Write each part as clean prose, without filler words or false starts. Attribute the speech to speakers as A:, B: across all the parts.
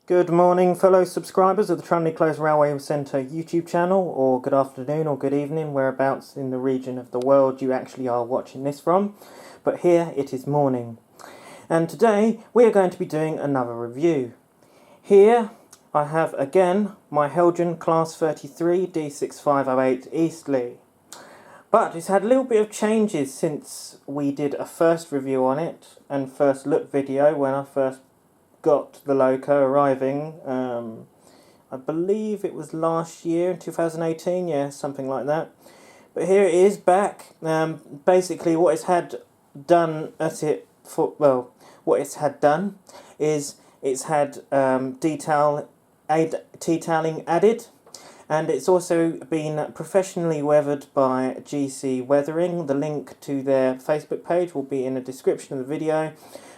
A: Good morning, fellow subscribers of the Trundley Close Railway Centre YouTube channel, or good afternoon or good evening, whereabouts in the region of the world you actually are watching this from. But here it is morning. And today we are going to be doing another review. Here I have again my Heljan Class 33 D6508 Eastleigh. But it's had a little bit of changes since we did a first review on it and first look video when I first got the loco arriving. I believe it was last year in 2018, yeah, something like that. But here it is back. Basically what it's had done what it's had done is it's had detailing added, and it's also been professionally weathered by GC Weathering. The link to their Facebook page will be in the description of the video.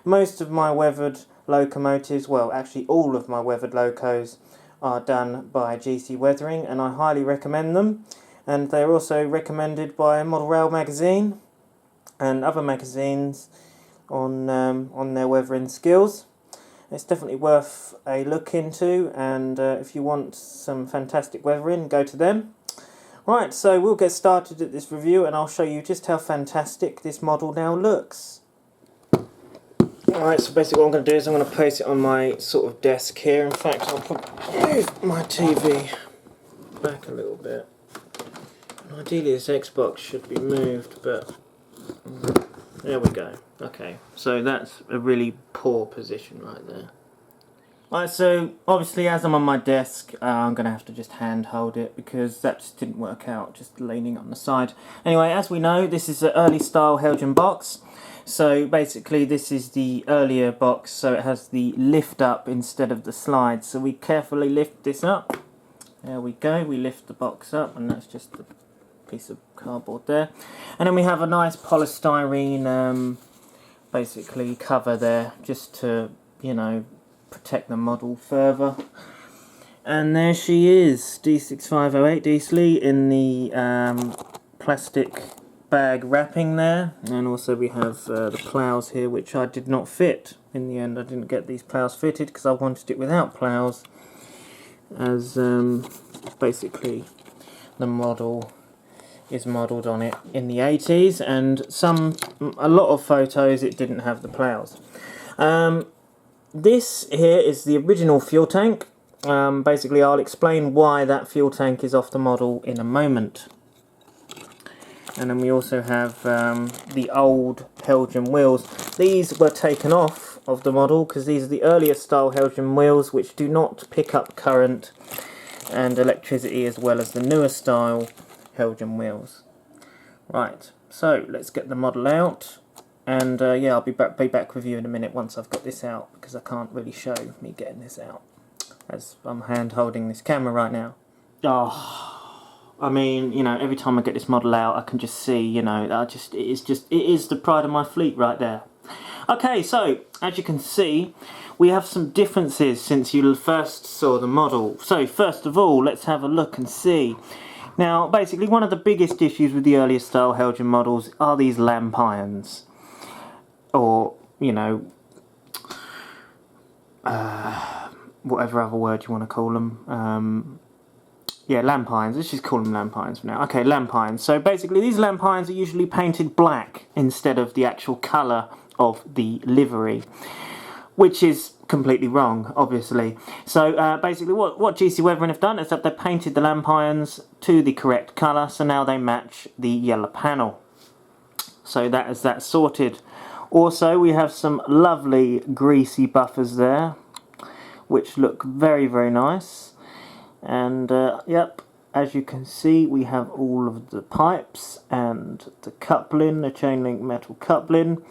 A: Most of my weathered locomotives, well actually all of my weathered locos, are done by GC Weathering, and I highly recommend them. And they're also recommended by Model Rail magazine and other magazines on their weathering skills. It's definitely worth a look into, and if you want some fantastic weathering, go to them. Right, so we'll get started at this review and I'll show you just how fantastic this model now looks. Alright, so basically what I'm going to do is I'm going to place it on my sort of desk here. In fact, I'll move my TV back a little bit. Ideally this Xbox should be moved, but there we go. Okay, so that's a really poor position right there. Alright, so obviously as I'm on my desk, I'm going to have to just hand hold it because that just didn't work out, just leaning on the side. Anyway, as we know, this is an early style Heljan box. So basically this is the earlier box, so it has the lift up instead of the slide. So we carefully lift this up. There we go, we lift the box up, and that's just the piece of cardboard there. And then we have a nice polystyrene basically cover there, just to, you know, protect the model further. And there she is, D6508 Eastleigh in the plastic bag wrapping there. And also we have the ploughs here, which I did not fit in the end. I didn't get these ploughs fitted because I wanted it without ploughs, as basically the model is modelled on it in the 80s, and a lot of photos it didn't have the ploughs. This here is the original fuel tank. Basically I'll explain why that fuel tank is off the model in a moment. And then we also have the old Heljan wheels. These were taken off of the model because these are the earlier style Heljan wheels, which do not pick up current and electricity as well as the newer style Heljan wheels. Right, so let's get the model out, and yeah, I'll be back with you in a minute once I've got this out, because I can't really show me getting this out as I'm hand holding this camera right now. I mean, you know, every time I get this model out, I can just see, you know, it is the pride of my fleet right there. Okay, so as you can see, we have some differences since you first saw the model. So first of all, let's have a look and see. Now, basically, one of the biggest issues with the earlier style Heljan models are these lamp irons, or, you know, whatever other word you want to call them. Yeah, lamp irons. Let's just call them lamp irons for now. Okay, lamp irons. So basically these lamp irons are usually painted black instead of the actual colour of the livery, which is completely wrong, obviously. So basically what GC Weathering have done is that they've painted the lamp irons to the correct colour, so now they match the yellow panel. So that is that sorted. Also we have some lovely greasy buffers there, which look very, very nice. And yep, as you can see, we have all of the pipes and the coupling, the chain link metal coupling.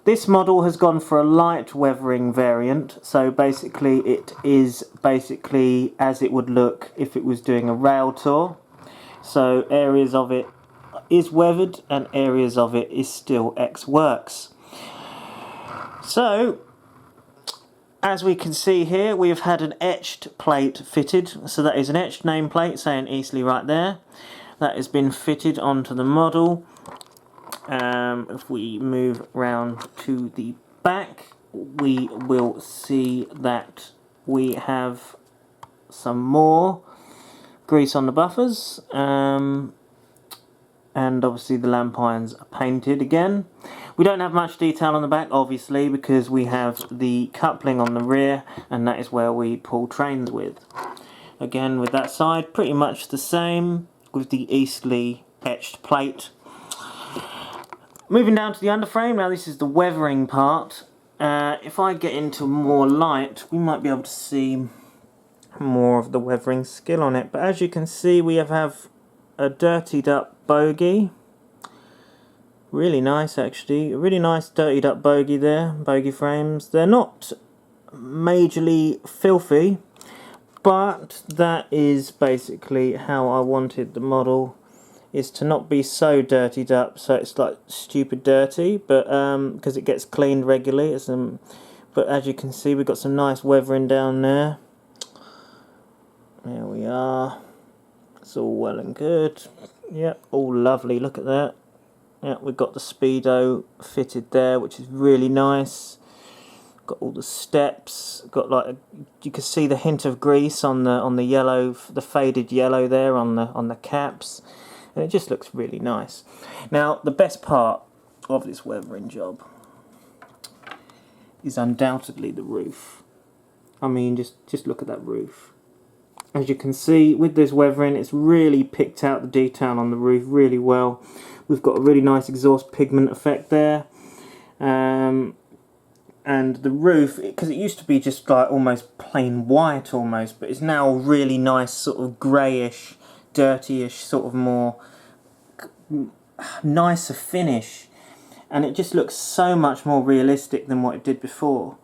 A: This model has gone for a light weathering variant, so basically it is basically as it would look if it was doing a rail tour. So areas of it is weathered and areas of it is still ex-works. So as we can see here, we have had an etched plate fitted. So that is an etched nameplate saying Eastleigh right there. That has been fitted onto the model. If we move round to the back, we will see that we have some more grease on the buffers, and obviously the lamp irons are painted again. We don't have much detail on the back, obviously, because we have the coupling on the rear, and that is where we pull trains with. Again, with that side, pretty much the same with the Eastleigh etched plate. Moving down to the underframe, now this is the weathering part. If I get into more light, we might be able to see more of the weathering skill on it. But as you can see, we have a dirtied up bogey. Really nice, actually. A really nice dirtied up bogey there, bogey frames. They're not majorly filthy, but that is basically how I wanted the model, is to not be so dirtied up so it's like stupid dirty, but because it gets cleaned regularly. But as you can see, we've got some nice weathering down there. There we are. It's all well and good. Yep, all lovely. Look at that. Yeah, we've got the speedo fitted there, which is really nice. Got all the steps. Got like you can see the hint of grease on the yellow, the faded yellow there on the caps, and it just looks really nice. Now, the best part of this weathering job is undoubtedly the roof. I mean, just look at that roof. As you can see, with this weathering, it's really picked out the detail on the roof really well. We've got a really nice exhaust pigment effect there. And the roof, because it used to be just like almost plain white almost, but it's now really nice sort of greyish, dirtyish, sort of more nicer finish. And it just looks so much more realistic than what it did before.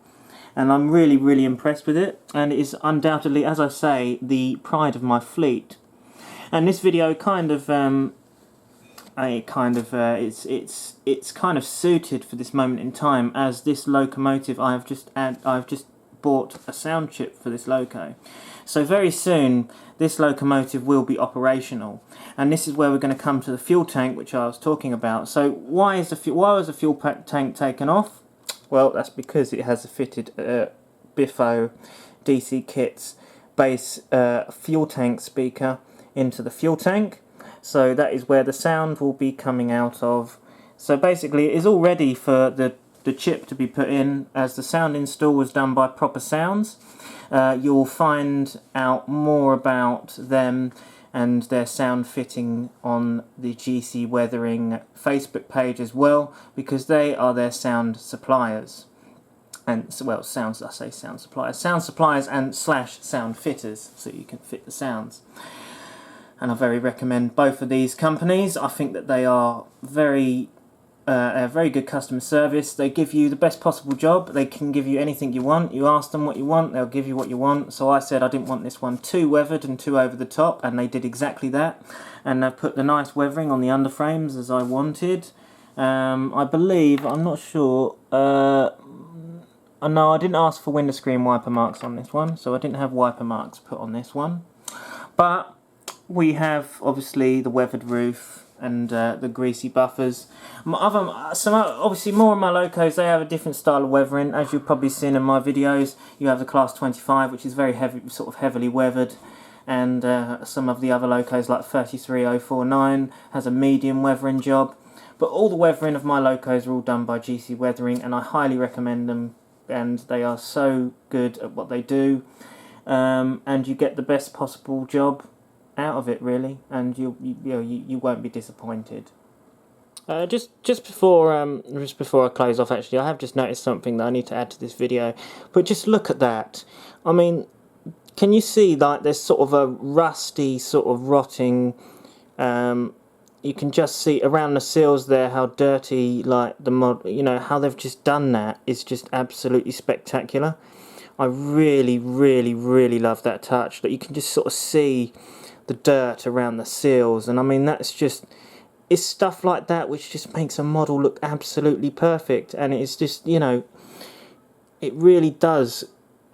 A: And I'm really, really impressed with it. And it is undoubtedly, as I say, the pride of my fleet. And this video kind of, it's kind of suited for this moment in time, as this locomotive I've just bought a sound chip for this loco. So very soon this locomotive will be operational, and this is where we're going to come to the fuel tank, which I was talking about. So why was the fuel tank taken off? Well, that's because it has a fitted Biffo DC Kits base fuel tank speaker into the fuel tank. So that is where the sound will be coming out of. So basically it is all ready for the chip to be put in, as the sound install was done by Proper Sounds. You'll find out more about them and their sound fitting on the GC Weathering Facebook page as well, because they are their sound suppliers. And, well, sound suppliers and / sound fitters, so you can fit the sounds. And I very recommend both of these companies. I think that they are very good customer service. They give you the best possible job. They can give you anything you want. You ask them what you want, they'll give you what you want. So I said I didn't want this one too weathered and too over the top, and they did exactly that. And they've put the nice weathering on the underframes as I wanted. I believe, I'm not sure, no, I didn't ask for window screen wiper marks on this one, so I didn't have wiper marks put on this one. But we have obviously the weathered roof and the greasy buffers. Obviously more of my locos, they have a different style of weathering. As you've probably seen in my videos, you have the Class 25, which is very heavy, sort of heavily weathered, and some of the other locos like 33049 has a medium weathering job. But all the weathering of my locos are all done by GC Weathering, and I highly recommend them, and they are so good at what they do, and you get the best possible job out of it, really, and you won't be disappointed. Just before I close off, actually, I have just noticed something that I need to add to this video. But just look at that. I mean, can you see like there's sort of a rusty, sort of rotting? You can just see around the seals there how dirty, like the mod. You know how they've just done that is just absolutely spectacular. I really, really, really love that touch. That you can just sort of see the dirt around the seals, and I mean it's stuff like that which just makes a model look absolutely perfect, and it's just, you know, it really does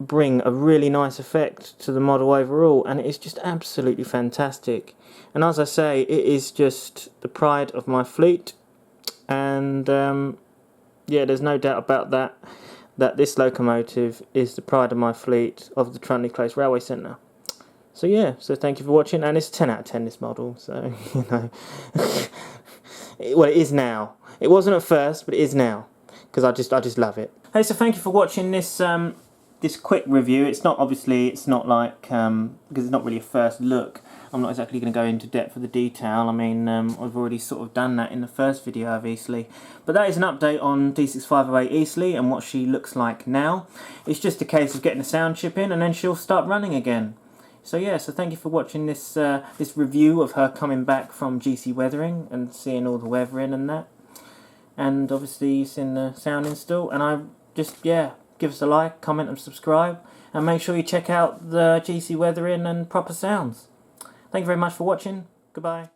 A: bring a really nice effect to the model overall, and it's just absolutely fantastic. And as I say, it is just the pride of my fleet, and yeah, there's no doubt about that. that this locomotive is the pride of my fleet of the Trundley Close Railway Centre. So yeah, so thank you for watching, and it's 10 out of 10 this model, so you know. Well, it is now. It wasn't at first, but it is now, because I just love it. Hey, so thank you for watching this this quick review. It's not like because it's not really a first look. I'm not exactly going to go into depth for the detail. I mean, I've already sort of done that in the first video of Eastleigh. But that is an update on D6508 Eastleigh and what she looks like now. It's just a case of getting the sound chip in and then she'll start running again. So yeah, so thank you for watching this this review of her coming back from GC weathering and seeing all the weathering and that. And obviously seeing the sound install. And I just, yeah, give us a like, comment and subscribe. And make sure you check out the GC weathering and proper sounds. Thank you very much for watching. Goodbye.